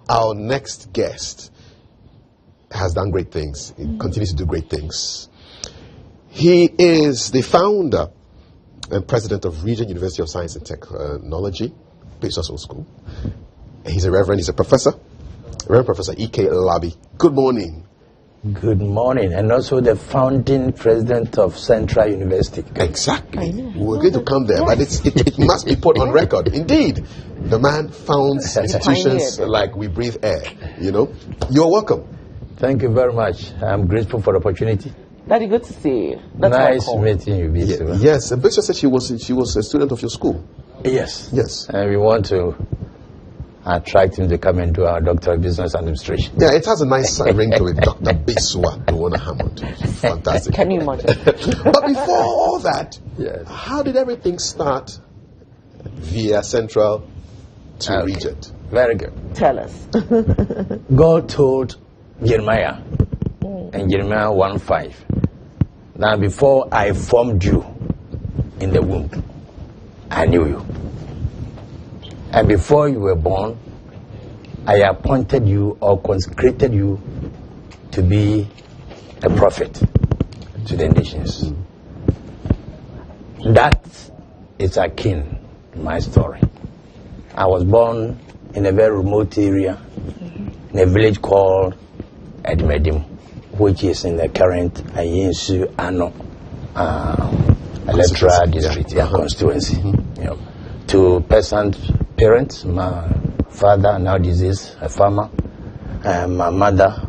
Our next guest has done great things. He continues to do great things. He is the founder and president of Regent University of Science and Technology, Business School. He's a reverend, he's a professor, Reverend Professor E.K. Labi. Good morning. Good morning, and also the founding president of Central University. Exactly. We're going to come there, but it must be put on record. Indeed, the man founds institutions like We Breathe Air. You know, you're welcome. Thank you very much. I'm grateful for the opportunity. Daddy, good to see you. That's nice meeting you, Bisu. Yes, and Bishop said she was a student of your school. Yes. Yes. And we want to attract him to come and do our Doctor of Business Administration. Yeah, it has a nice ring to it, Dr. Biswa Duwana Hammond. Fantastic. Can you imagine? But before all that, yes. How did everything start via Central to Regent? Very good. Tell us. God told Jeremiah in Jeremiah 1:5, now before I formed you in the womb, I knew you. And before you were born, I appointed you or consecrated you to be a prophet to the nations. That is akin to my story. I was born in a very remote area, in a village called Edmedim, which is in the current Ayinsu Ano electoral district, constituency. You know, to peasant parents, my father, now deceased, a farmer, and my mother,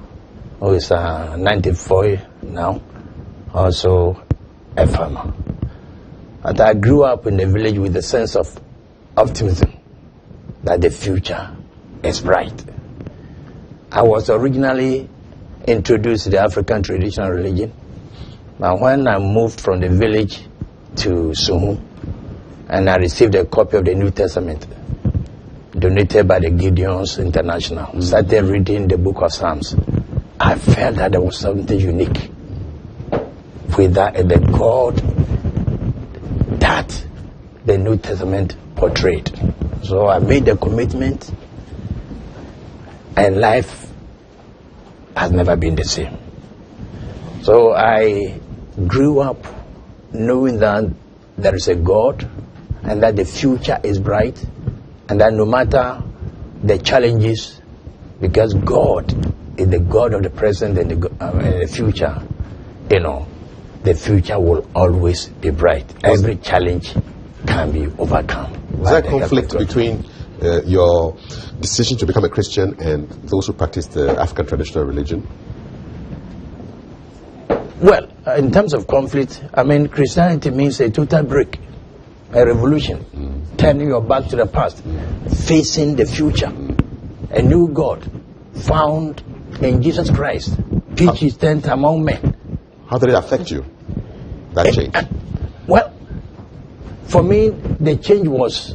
who is 94 now, also a farmer. But I grew up in the village with a sense of optimism that the future is bright. I was originally introduced to the African traditional religion, but when I moved from the village to Suhu, and I received a copy of the New Testament donated by the GHOne International, started reading the book of Psalms, I felt that there was something unique with that, the God that the New Testament portrayed. So I made the commitment, and life has never been the same. So I grew up knowing that there is a God, and that the future is bright, and that no matter the challenges, because God is the God of the present and the future, you know, the future will always be bright. Every challenge can be overcome. Is there a conflict between your decision to become a Christian and those who practice the African traditional religion? Well, in terms of conflict, I mean, Christianity means a total break, a revolution, turning your back to the past, facing the future, a new God found in Jesus Christ, peace is tent among men. How did it affect you, that change? Well, for me, the change was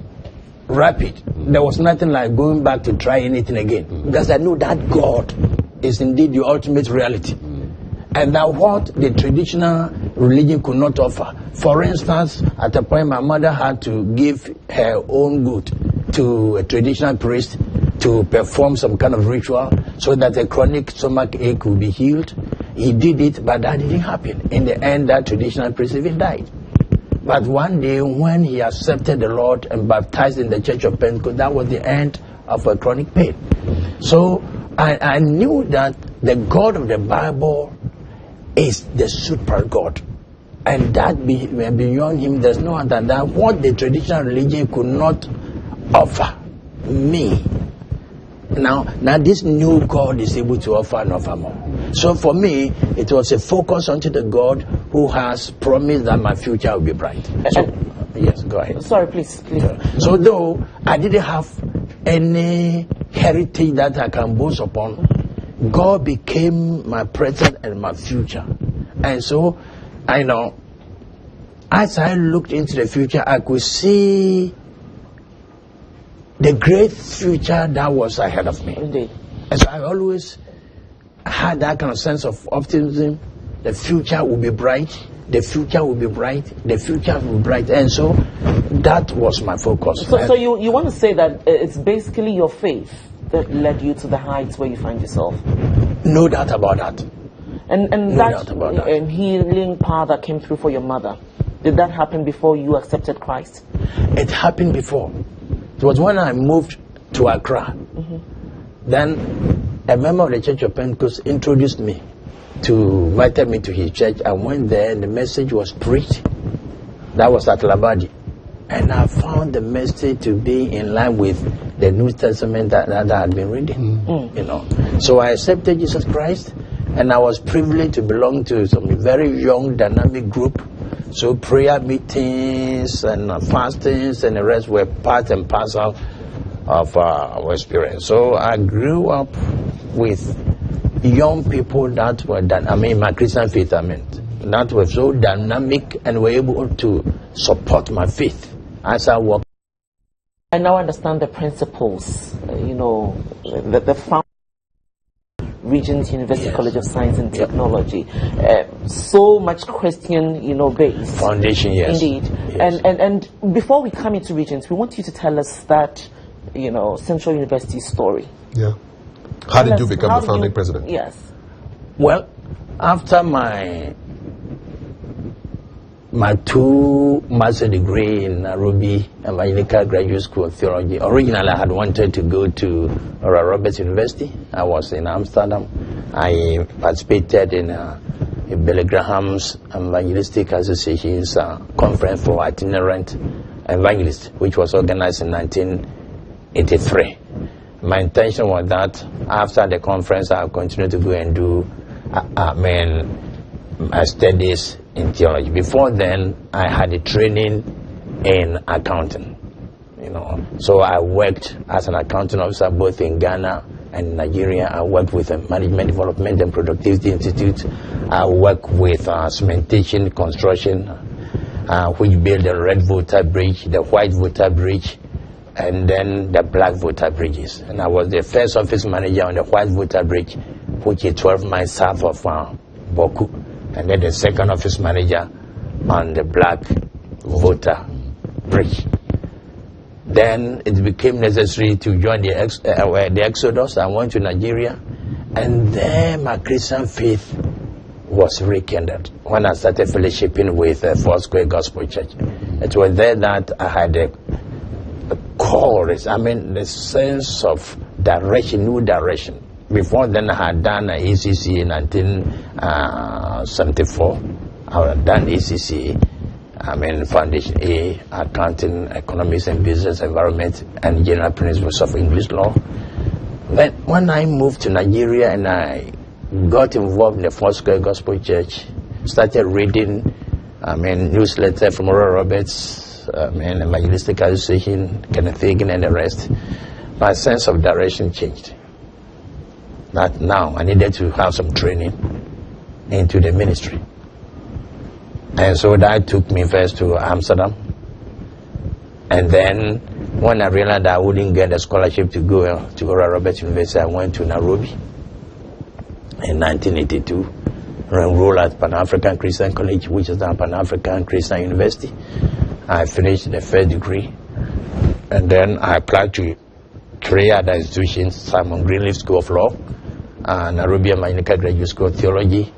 rapid. There was nothing like going back to try anything again, because I knew that God is indeed the ultimate reality. And that what the traditional religion could not offer. For instance, at a point my mother had to give her own goat to a traditional priest to perform some kind of ritual so that a chronic stomach ache would be healed. He did it, but that didn't happen. In the end, that traditional priest even died. But one day when he accepted the Lord and baptized in the Church of Pentecost, that was the end of a chronic pain. So I knew that the God of the Bible is the super God, and that beyond him there's no other. That what the traditional religion could not offer me, now this new God is able to offer and offer more. So for me, it was a focus onto the God who has promised that my future will be bright. So, yes, go ahead. Sorry, please. So though I didn't have any heritage that I can boast upon, God became my present and my future. And so, I know, as I looked into the future, I could see the great future that was ahead of me. Indeed. And so I always had that kind of sense of optimism. The future will be bright. The future will be bright. The future will be bright. And so that was my focus. So you want to say that it's basically your faith that led you to the heights where you find yourself? No doubt about that. And No doubt about that. healing power that came through for your mother, did that happen before you accepted Christ? It happened before. It was when I moved to Accra. Then a member of the Church of Pentecost invited me to his church. I went there and the message was preached. That was at Labadi. And I found the message to be in line with the New Testament that I had been reading. You know. So I accepted Jesus Christ, and I was privileged to belong to some very young, dynamic group. So prayer meetings and fastings and the rest were part and parcel of our experience. So I grew up with young people that were my Christian faith, that were so dynamic and were able to support my faith as I walk. I now understand the principles, the found Regent University College of Science and Technology. So much Christian, base. Foundation, yes. Indeed. Yes. And before we come into Regents, we want you to tell us that, Central University story. Yeah. How did you become the founding president? Yes. Well, after my 2 master degree in Nairobi Evangelical Graduate School of Theology, originally I had wanted to go to Oral Roberts University. I was in Amsterdam. I participated in Billy Graham's Evangelistic Association's conference for itinerant evangelists, which was organized in 1983. My intention was that after the conference I would continue to go and do my studies in theology. Before then, I had a training in accounting. So I worked as an accounting officer both in Ghana and Nigeria. I worked with the Management Development and Productivity Institute. I worked with cementation construction, which built the red voter bridge, the white voter bridge, and then the black voter bridges. And I was the first office manager on the white voter bridge, which is 12 miles south of Boku. And then the second office manager on the black voter bridge. Then it became necessary to join the Exodus. I went to Nigeria, and then my Christian faith was rekindled when I started fellowshipping with Foursquare Gospel Church. It was there that I had a call, the sense of direction, new direction. Before then, I had done an ECC in 1974. I had done ECC, Foundation A, Accounting, Economics and Business Environment, and General Principles of English Law. Then, when I moved to Nigeria and I got involved in the Foursquare Gospel Church, started reading, newsletter from Oral Roberts, Evangelistic Association, Kenneth Hagin, and the rest, my sense of direction changed. That now I needed to have some training into the ministry. And so that took me first to Amsterdam. And then when I realized that I wouldn't get a scholarship to go to Oral Roberts University, I went to Nairobi in 1982, enrolled at Pan-African Christian College, which is now Pan-African Christian University. I finished the first degree. And then I applied to 3 other institutions: Simon Greenleaf School of Law, Nairobi Evangelical Graduate School of Theology,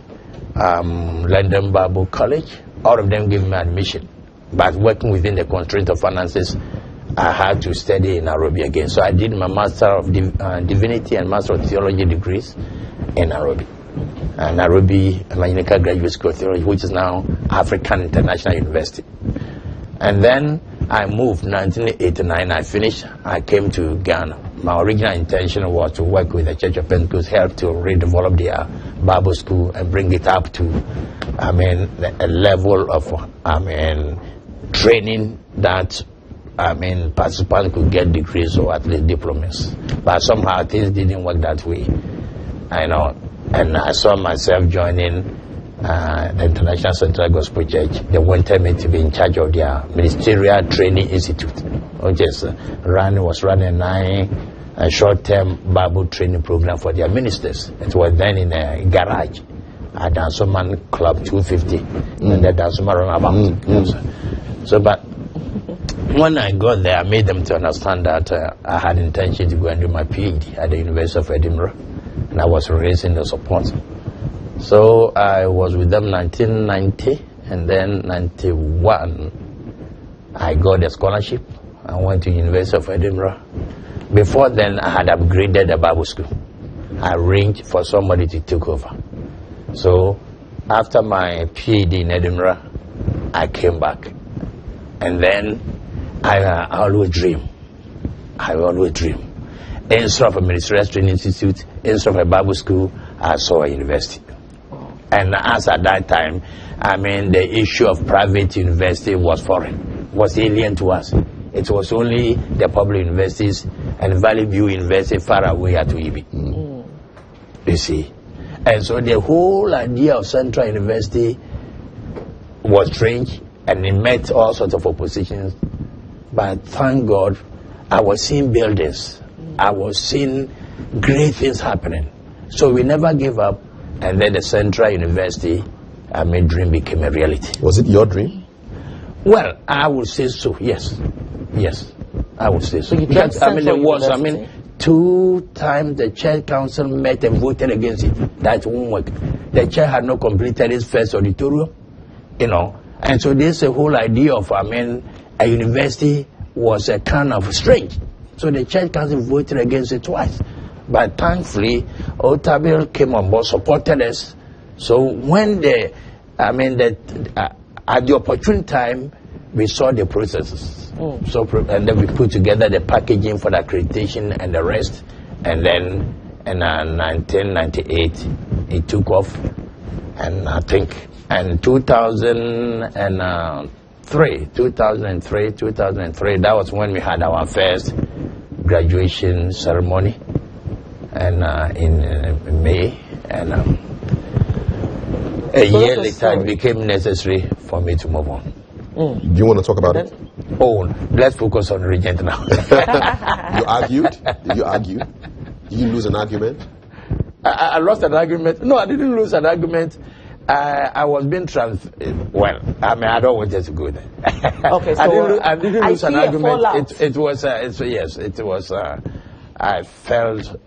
London Bible College. All of them gave me admission. But working within the constraint of finances, I had to study in Nairobi again. So I did my Master of Divinity and Master of Theology degrees in Nairobi. Nairobi Evangelical Graduate School of Theology, which is now African International University. And then I moved in 1989. I finished. I came to Ghana. My original intention was to work with the Church of Pentecost, help to redevelop their Bible school and bring it up to, a level of, training that, participants could get degrees or at least diplomas. But somehow things didn't work that way, and I saw myself joining the International Central Gospel Church. They wanted me to be in charge of their Ministerial Training Institute, which was running a short-term Bible training program for their ministers. It was then in a garage at Dansoman Club 250, and the Dansoman Runabout. So, but when I got there, I made them to understand that I had intention to go and do my PhD at the University of Edinburgh, and I was raising the support. So I was with them 1990, and then 91, I got a scholarship. I went to University of Edinburgh. Before then, I had upgraded the Bible school. I arranged for somebody to take over. So after my PhD in Edinburgh, I came back. And then I always dream. Instead of a ministerial training institute, instead of a Bible school, I saw a university. And as at that time, I mean, the issue of private university was foreign, was alien to us. It was only the public universities and Valley View University far away at Uibi. You see. And so the whole idea of Central University was strange, and it met all sorts of oppositions. But thank God, I was seeing buildings. I was seeing great things happening. So we never gave up. And then the Central University, I mean, dream became a reality. Was it your dream? Well, I would say so, yes. Yes, I would say so. So you Because, I mean, there was, I University? mean, 2 times the church council met and voted against it. That won't work. The church had not completed its first auditorium, you know. And so this whole idea of, I mean, a university was a kind of strange. So the church council voted against it twice. But thankfully, Otabil came on board, supported us. So when at the opportune time, we saw the processes. So, and then we put together the packaging for the accreditation and the rest. And then in 1998, it took off. And I think in 2003, that was when we had our first graduation ceremony. And in May. And a year later, it became necessary for me to move on. Do you want to talk about it? Oh, let's focus on Regent now. You argued? Did you argue? Did you lose an argument? I lost an argument. No, I didn't lose an argument. I was being well, I mean, I don't want it to go there. Okay, so I didn't lose an argument. It was, I felt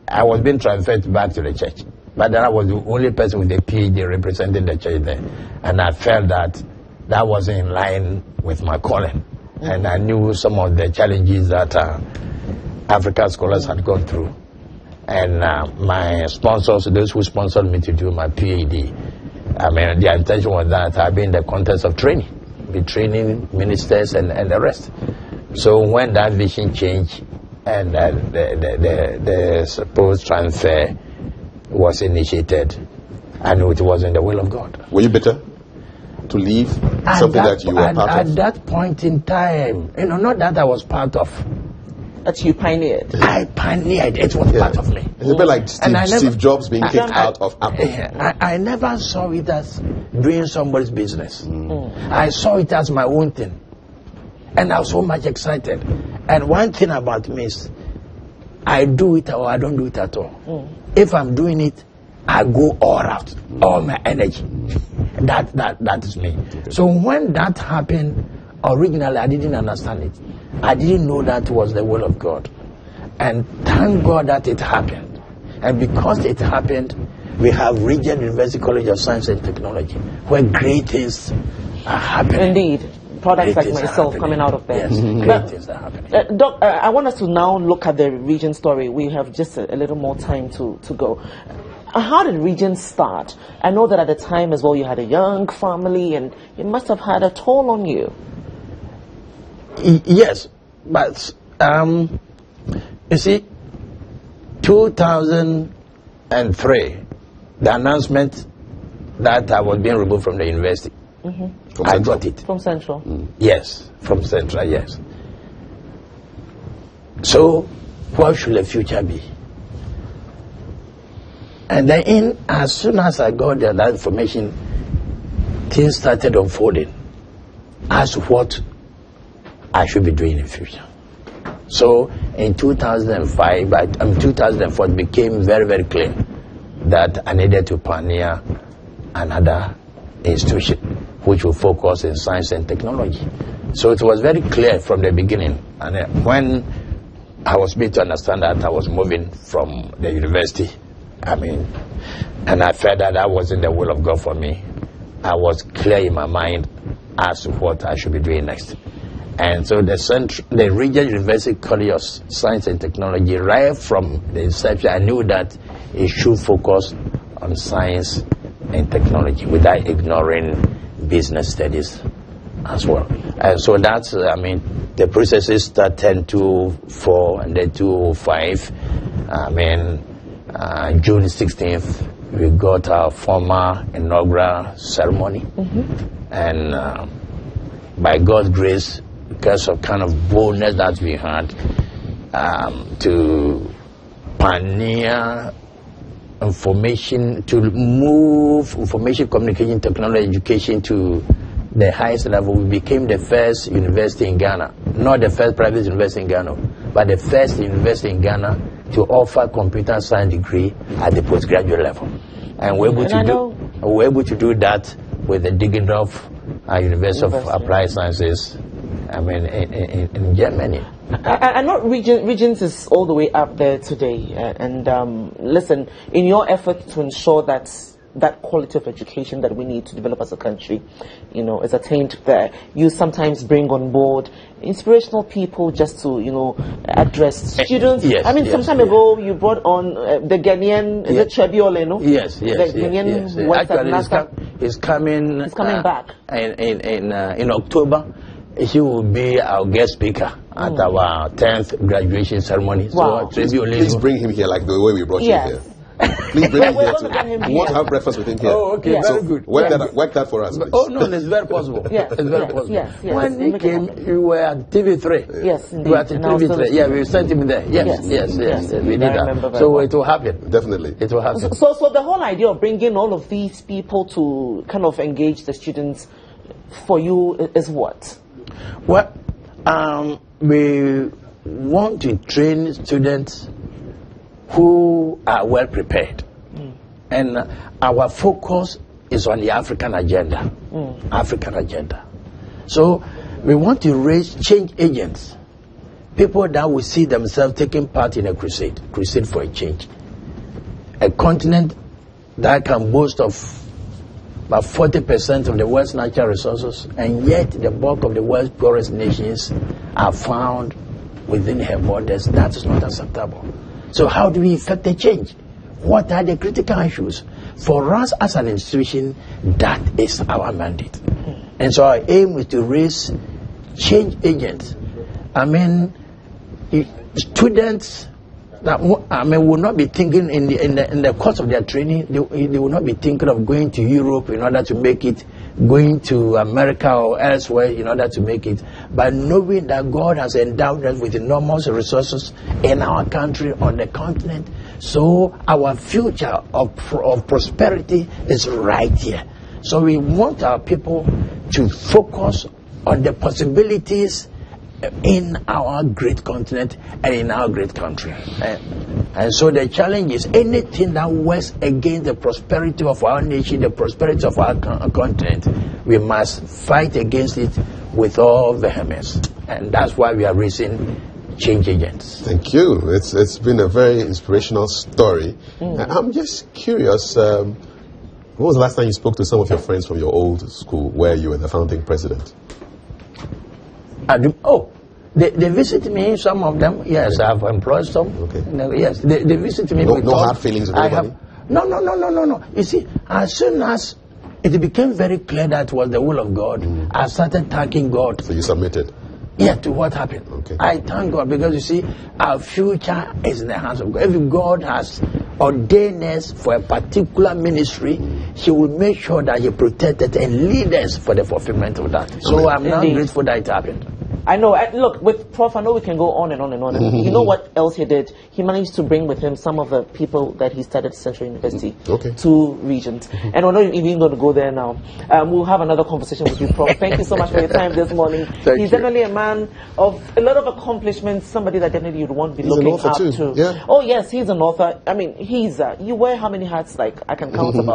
I was being transferred back to the church. But then I was the only person with a PhD representing the church there. And I felt that wasn't in line with my calling. And I knew some of the challenges that African scholars had gone through. And my sponsors, those who sponsored me to do my PhD, I mean, their intention was that I'd be in the context of training, be training ministers and the rest. So when that vision changed and the supposed transfer was initiated, I knew it wasn't the will of God. Were you bitter to leave something that you were part of? At that point in time, not that I was part of. That you pioneered. I pioneered. It was part of me. It's a bit like Steve Jobs being kicked out of Apple. I never saw it as doing somebody's business. I saw it as my own thing. And I was so much excited. And one thing about me is, I do it or I don't do it at all. If I'm doing it, I go all out, all my energy. That is me. Okay. So when that happened, originally I didn't understand it. I didn't know that was the will of God. And thank God that it happened. And because it happened, we have Regent University College of Science and Technology, where great things are happening. Indeed. Products like myself coming out of there. Yes, great things are happening. Doc, I want us to now look at the Regent story. We have just a little more time to go. How did Regent start? I know that at the time as well you had a young family and it must have had a toll on you. Yes, but you see, 2003, the announcement that I was being removed from the university, I got it. From Central? Yes, from Central, yes. So, what should the future be? And then, as soon as I got that information, things started unfolding as to what I should be doing in the future. So, in 2005, 2004, it became very, very clear that I needed to pioneer another institution which will focus in science and technology. So it was very clear from the beginning. And when I was made to understand that I was moving from the university, and I felt that that wasn't the will of God for me, I was clear in my mind as to what I should be doing next. And so the Regional University College of Science and Technology, right from the inception, I knew that it should focus on science and technology without ignoring business studies as well. And so that's, the processes start 10-4 and then 2-5. June 16th, we got our formal inaugural ceremony. And by God's grace, because of kind of boldness that we had, to pioneer information, to move information communication technology education to the highest level, we became the first university in Ghana, not the first private university in Ghana, but the first university in Ghana to offer computer science degree at the postgraduate level. And we're able to do that with the Digendorf University of Applied Sciences, in Germany. I know Regents is all the way up there today, and listen, in your effort to ensure that that quality of education that we need to develop as a country, is attained there, you sometimes bring on board inspirational people just to, address students. Yes, some time ago you brought on the Ghanaian, is it Chebiole, no? Yes. The Ghanaian who works at NASA. He's coming back. In October. He will be our guest speaker at our 10th graduation ceremony. Wow. So Please bring him here like the way we brought you here. Please bring him here too. We want to have breakfast with him here. Oh, okay, yes. Very good. Work that for us, please. Oh, no, it's very possible. Yes, it's very possible. Yes. When he came, you were at TV3. Yes, indeed. You were at TV3. Yeah, we sent him there. Yes. We did that. So it will happen. Definitely. It will happen. So the whole idea of bringing all of these people to kind of engage the students for you is what? Well, we want to train students who are well prepared. And our focus is on the African agenda. African agenda. So we want to raise change agents, people that will see themselves taking part in a crusade for a change. A continent that can boast of about 40% of the world's natural resources, and yet the bulk of the world's poorest nations are found within her borders. That is not acceptable. So how do we effect a change? What are the critical issues? For us as an institution, that is our mandate. And so our aim is to raise change agents. Students that will not be thinking in the course of their training, they will not be thinking of going to Europe in order to make it, going to America or elsewhere in order to make it, but knowing that God has endowed us with enormous resources in our country, on the continent. So our future of prosperity is right here. So we want our people to focus on the possibilities in our great continent and in our great country. And so the challenge is anything that works against the prosperity of our nation, the prosperity of our continent, we must fight against it with all vehemence. And that's why we are raising change agents. Thank you. It's been a very inspirational story. I'm just curious, when was the last time you spoke to some of your friends from your old school where you were the founding president? They visit me, some of them. Yes, I've employed some. Okay. Yes, they visit me. No hard feelings with anybody? No. You see, as soon as it became very clear that it was the will of God, I started thanking God. So you submitted? Yeah, to what happened. Okay. I thank God because you see, our future is in the hands of God. If God has ordained us for a particular ministry, He will make sure that He protects and leads us for the fulfillment of that. So I'm now grateful that it happened. I know. Look, with Prof, I know we can go on and on and on. And you know what else he did? He managed to bring with him some of the people that he started at Central University to Regent. And we're not even going to go there now. We'll have another conversation with you, Prof. Thank you so much for your time this morning. He's definitely a man of a lot of accomplishments, somebody that definitely you'd want to be looking up to. Yeah. Oh, yes, he's an author. I mean, you wear how many hats? Like, I can count about.